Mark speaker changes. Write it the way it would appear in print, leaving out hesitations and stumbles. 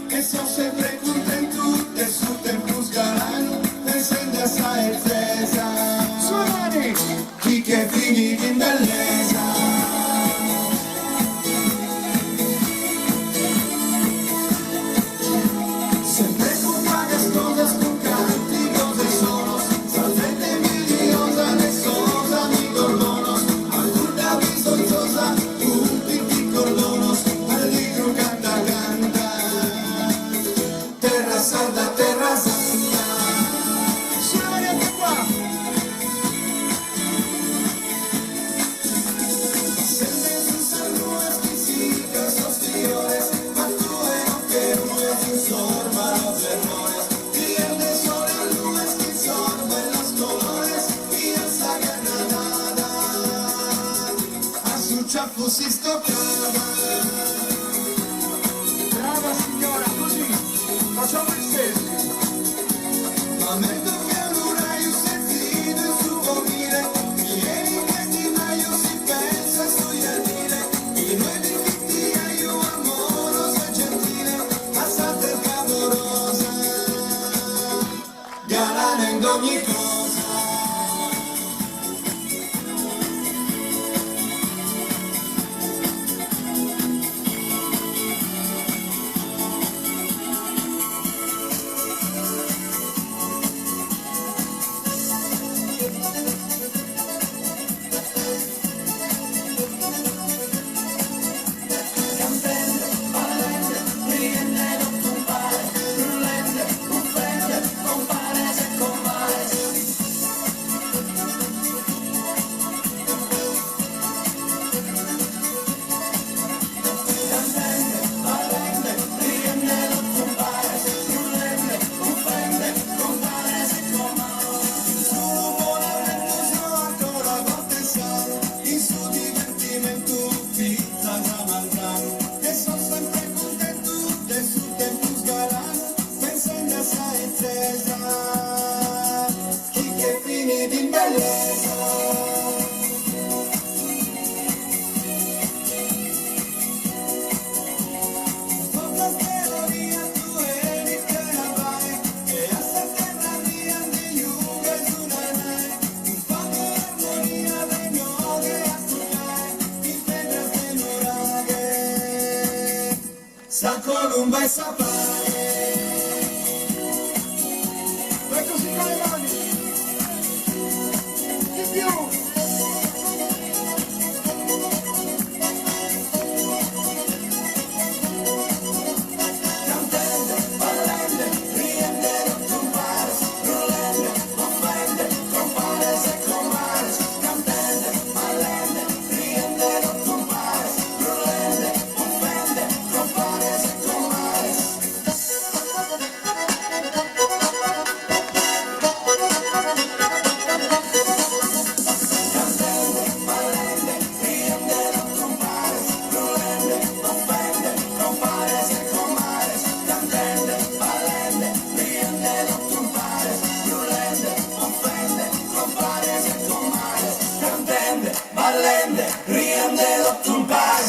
Speaker 1: E sono sempre contento del suo tempo sgarano, pensando a sa certeza. Suonare! Chi che finiti in bellezza. Sempre con vagas cosas, con canti, cose sonos, salvete miliosa, de sosa, amigos monos, alguna visosa, un pinti cordonos, al ligro canta, canta. Terra Santa, Terra Santa. Suonare anche qua. Sempre sus saludos exquisitas, posteriores, ma tu no que no es insorma los errores. Pierde sobre luces que insorben los colores y esa granada a su ciaffo si stoccava. Brava signora, così. Facciamo il selfie. Momento che non hai sentito il suo dire, vieni che ti meglio si pensa sui dire, e noi di tutti hai un amoroso e gentile, passate il clamorosa, galana in ogni cosa. Sa colomba e sa pare. Vai così con le mani. Di più. Cantante, ballante, riende, compare, rollende, offende, compare, se compare. Cantante, ballante, riende, compare, rollende, offende, compare, se compare. Ballende, riende, compare,